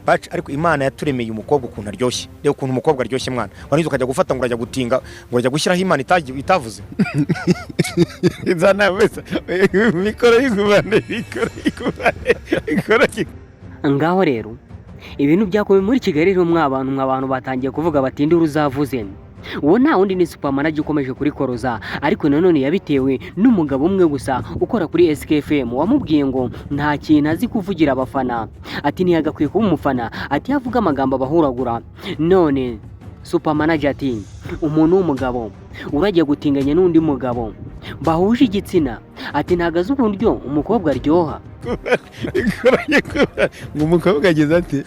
bacu ariko Imana yaturemeye umukobwa ukuntu aryoshye rero ukuntu umukobwa aryoshye mwana wanizo ukajya gufata ngo urajya gutinga ngo urajya gushyiraho Imana itavuze inzana wese mikoro y'igubane ngaho rero ibintu byakomeye muri Kigali rero mw'abantu batangiye kuvuga bati nduru zavuze uwo nta wundi ni Supermanager ukomeje kuri koroza ariko nanone yabitewe n'umugabo umwe gusa ukora kuri SKFM wamubwiye ngo nta kintu azi kuvugira abafana ati ntiyagakwiye kuba umufana ati yavuga amagambo abahuragura none Supermanager ati umuntu w'umugabo uragiye gutinganya n'undi mugabo bahuje igitsina ati ntagaze uburyo umukobwa aryoha ngo umukobwa ageze ati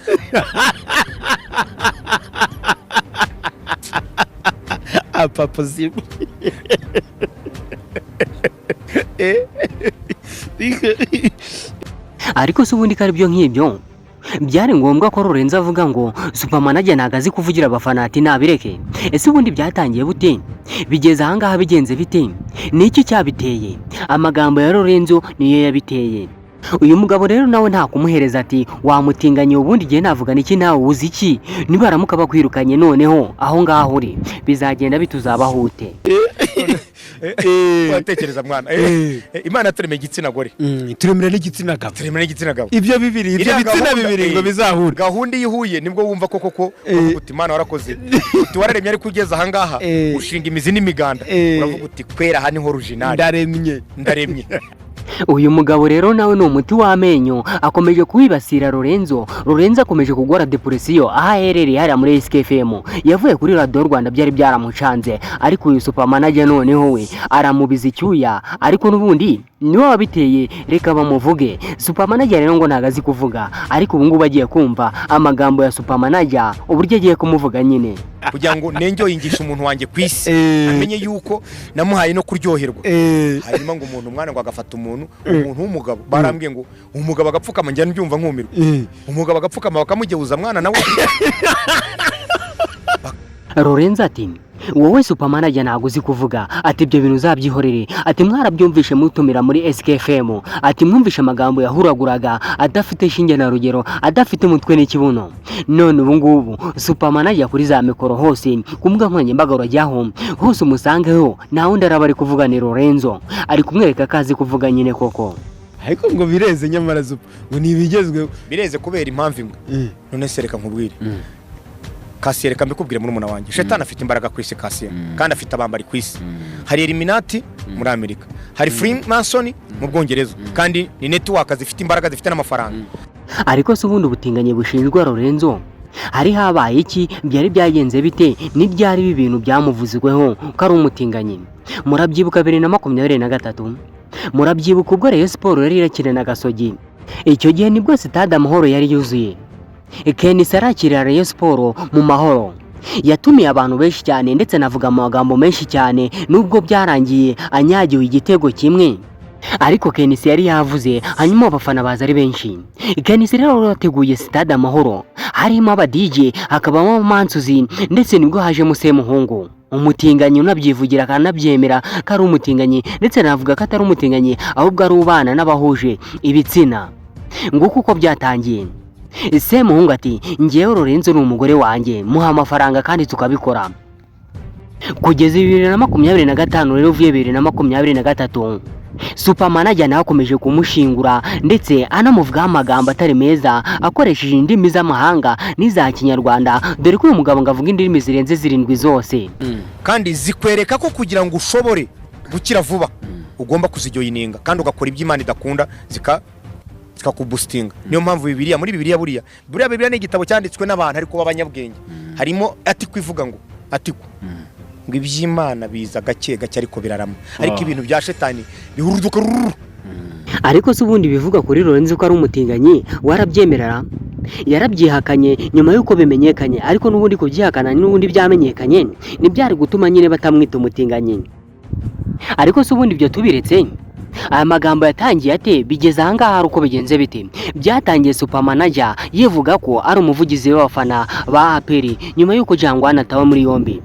apa possible ariko se ubundi kari byo nk'ibyo byari ngombwa ko Lorenzo avuga ngo Supermanager nagazi kuvugira abafana ati nabireke ese ubundi byatangiye bute bigeze ahangaha bigenze bite niki cyabiteye amagambo ya Lorenzo niyo yabiteye uyu mugabo rero nawe nta kumuhereza ati wamutinganye ubundi gihe navuga niki nawe uzi iki nibaramuka bakwirukanye noneho aho ngaho uri bizagenda bituzabahute watekereza mwana Imana turemeye igitsina gore turemera n'igitsina gabo ibyo bitsina bibiri ngo bizahura gahunda ihuye nibwo wumva koko uti Imana warakoze uti wararemye ariko ugeze aha ngaha ushinga imizi n'imiganda uravuga uti kwera aha niho original ndaremye uyu mugabo rero nawe ni umuti w'amenyo akomeje kuwibasira Lorenzo akomeje kugora depression aha aherereye hariya muri SKFM yavuye kuri Radio Rwanda byari byaramucanze ariko uyu Supermanager noneho we aramubiza icyuya ariko n'ubundi niwe wabiteye reka bamuvuge Supermanager rero ngo ntagazi kuvuga ariko ubu ngubu agiye kumva amagambo ya Supermanager uburyo agiye kumuvuga nyine kugira ngo nenjyo yingisha umuntu wanjye kwisi amenye yuko namuhaye no kuryoherwa hanyuma ngo umuntu mwana ngo agafata umuntu w'umugabo barambwiye ngo umugabo agapfukama njya ndyumva nkumirwa umugabo agapfukama bakamugeuza mwana nawe Lorenzo ati wowe Supermanager ntago uzi kuvuga ati ibyo bintu uzabyihorere ati mwarabyumvishe mutumira muri SKFM ati mwumvishe amagambo yahuraguraga adafite shinge na rugero adafite umutwe n'ikibuno none ubu ngubu Supermanager kuri za mikoro hose kumbuga nkoranyambaga urajyaho hose umusangeho nta wundi araba ari kuvuga ni Lorenzo ari kumwereka kazi kuvuga nyine koko ariko ngo bireze nyamara ngo nibigezweho bireze kubera impamvu imwe none sereka nkubwire Kasiye reka mbikubwire muri umuna wanjye Shetani afite imbaraga ku isi Kasiye kandi afite abambari ku isi hari Illuminati muri Amerika hari Freemason mu Bwongereza kandi ni network zifite imbaraga zifite n'amafaranga ariko se ubundi ubutinganye bushinjwa Lorenzo hari habaye iki byari byagenze bite n'ibyari ibintu byamuvuzweho ko ari umutinganyi murabyibuka 2023 murabyibuka ubwo Rayon Sport yari irakina na Gasogi icyo gihe nibwo Stade Amahoro yari yuzuye Kenisi arakira Rayon Sport mu mahoro yatumiye abantu benshi cyane ndetse navuga amagambo menshi cyane nubwo byarangiye anyagiwe igitego kimwe ariko Kenisi yari yavuze hanyuma abafana baza ari benshi Kenisi rero yateguye Stade Amahoro harimo aba DJ hakabamo Mansuzi ndetse nibwo haje Musemuhungu umutinganyi unabyivugira akanabyemera ko ari umutinganyi ndetse navuga ko atari umutinganyi ahubwo ari ubana n'abahuje ibitsina nguko uko byatangiye Semuhungu ati ngewe Lorenzo ni umugore wanjye muha amafaranga kandi tukabikora kugeza 2025 rero uvuye 2023 Supermanager nawe akomeje kumushingura ndetse anamuvuga amagambo atari meza akoresheje indimi z'amahanga n'iza Kinyarwanda dore ko uyu mugabo ngavuga indimi zirenze 7 zose kandi zikwereka ko kugira ngo ushobore gukira vuba ugomba kuzijoyininga kandi ugakora iby'Imana idakunda zikakubustinga niyo mpamvu muri Bibiliya buriya ni igitabo cyanditswe n'abantu ariko b'abanyabwenge harimo ati kwivuga ngo atiku ngo iby'Imana biza gake ariko birarama ariko ibintu bya Shetani bihuruduka ariko se ubundi bivuga kuri Lorenzo ko ari umutinganyi warabyemerera yarabyihakanye nyuma yuko bimenyekanye ariko n'ubundi kubyihakana n'ubundi byamenyekanye nibyari gutuma nyine batamwita umutinganyi ariko se ubundi byo tubiretse aya magambo yatangiye ate bigeze ahangaha uko bigenze bite byatangiye Supermanager yivuga ko ari umuvugizi w'abafana ba APR nyuma yuko Jangwana atawe muri yombi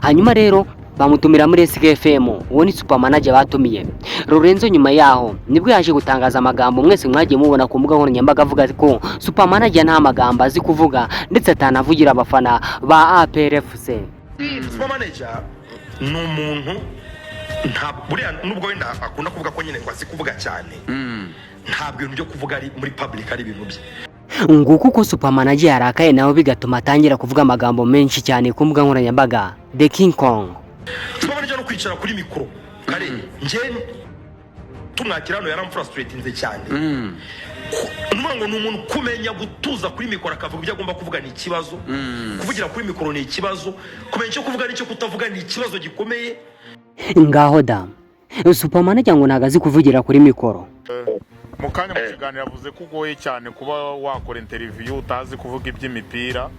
hanyuma rero bamutumira muri SKFM, uwo ni super manager batumiye. Lorenzo nyuma yaho nibwo yaje gutangaza amagambo mwese mwagiye mubona ku mbuga nkoranyambaga avuga ko super manager nta magambo azi kuvuga ndetse atanavugira abafana ba APRFC. Super manager ni umuntu buriya nubwo wenda akunda kuvuga ko nyine ngo azi kuvuga cyane, ntabwo ibintu byo kuvuga ari muri public ari ibintu bye. Nguko uko super manager yarakaye nawe bigatuma atangira kuvuga amagambo menshi cyane ku mbuga nkoranyambaga. The King Kong super manager no kwicara kuri mikoro kare nje tumwakira hano yaramfrustratinze cyane. Ngo ni umuntu kumenya gutuza kuri mikoro akavuga ibyo agomba kuvuga ni ikibazo, kuvugira kuri mikoro ni ikibazo, kumenya icyo kuvuga n'icyo kutavuga ni ikibazo gikomeye. Ngaho da super manager ngo nagazi kuvugira kuri mikoro. Mukanya mu kiganiro yavuze ko ugoye cyane kuba wakora interview utazi kuvuga iby'imipira,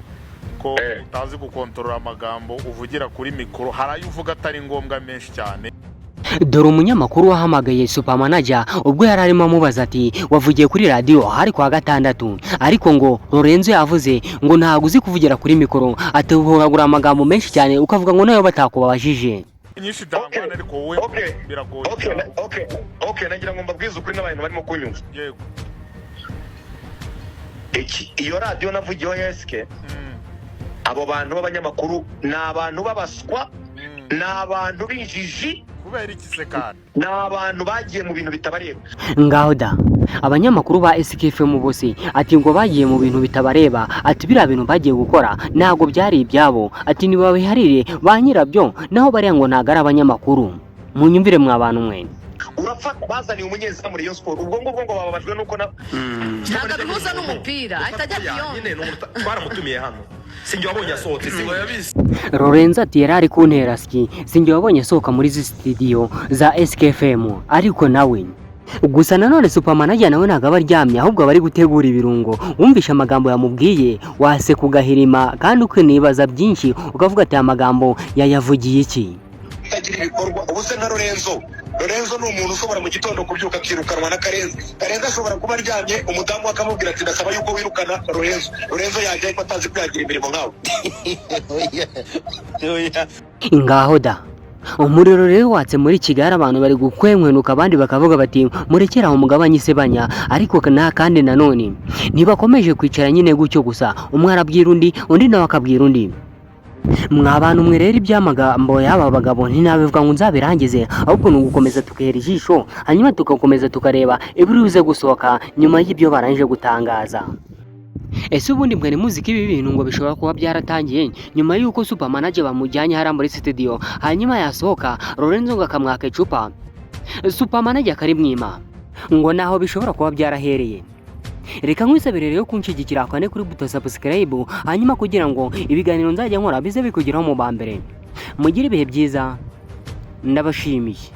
ko utazi gukontorora amagambo uvugira kuri mikoro, harayo uvuga atari ngombwa menshi cyane. Dore umunyamakuru wahamagaye super manager ubwo yari arimo amubaza ati wavugiye kuri radio hari kwa gatandatu, ariko ngo Lorenzo yavuze ngo ntago uzi kuvugira kuri mikoro, atuvugagura amagambo menshi cyane ukavuga ngo nayo batakubabajije. Nyinshi dangwana ariko wowe biragoye. Okay, nagira ngo mbabwize ukuri n'abantu barimo kunyumva. Yego. Iyo radio navugiyeho yeske. Abo bantu b'abanyamakuru ni abantu babaswa, ni abantu b'injiji. Kubera iki se kandi? Ni abantu bagiye mu bintu bitabareba. Ngaho da abanyamakuru ba SKFM bose ati ngo bagiye mu bintu bitabareba, ati bira bintu bagiye gukora ntago byari ibyabo, ati nibabiharire ba nyirabyo, naho bari ngo ntagara abanyamakuru. Munyumvire mwa bantu mwe. Urapfa bazaniye umunyezamu Rayon Sport, ubwo ngo bababajwe nuko na ntago bihuza n'umupira atajya biyone. Twaramutumiye hano sinjye wabonye asohotse singo yabizi. Lorenzo ati yarari kuntera ski, sinjye wabonye asohoka muri studio za SKFM, ariko nawe gusa nanone super manager nawe ntago abaryamye, ahubwo bari gutegura ibirungo. Wumvisha amagambo yamubwiye wase kugahirima kandi ukinibaza byinshi ukavuga ati amagambo yayavugiye iki. Tagira ibikorwa ubuse nka Lorenzo ni umuntu ushobora mu gitondo kubyuka akirukanwa na Karenzi ashobora kuba aryamye, umudamu akamubwira ati ndasaba yuko wirukana Lorenzo yajya ariko atazi kwihagira imirimo nkawe. Ngaho da umuriro rero watse muri Kigali, abantu bari gukwenkwenuka abandi bakavuga bati murekera aho mugabanye isebanya, ariko kandi nanone ntibakomeje kwicara nyine gutyo gusa, umwe arabwira undi nawe akabwira undi. Mwabantu mwe rero iby'amagambo y'aba bagabo ntinabivuga ngo nzabirangize, ahubwo ni ugukomeza tukahera ijisho, hanyuma tugakomeza tukareba ibiribuze gusohoka nyuma y'ibyo barangije gutangaza. Ese ubundi mwari muzi ko ibi bintu ngo bishobora kuba byaratangiye nyuma y'uko super manager bamujyanye hara muri studio, hanyuma yasohoka Lorenzo ngo akamwaka icupa, super manager akarimwima, ngo naho bishobora kuba byarahereye. Reka nkwisabire rero kunshigikira kane kuri buto subscribe, hanyuma kugira ngo ibiganiro nzajya nkora bize bikugeraho mu bambere. Mugire ibihe byiza, ndabashimiye.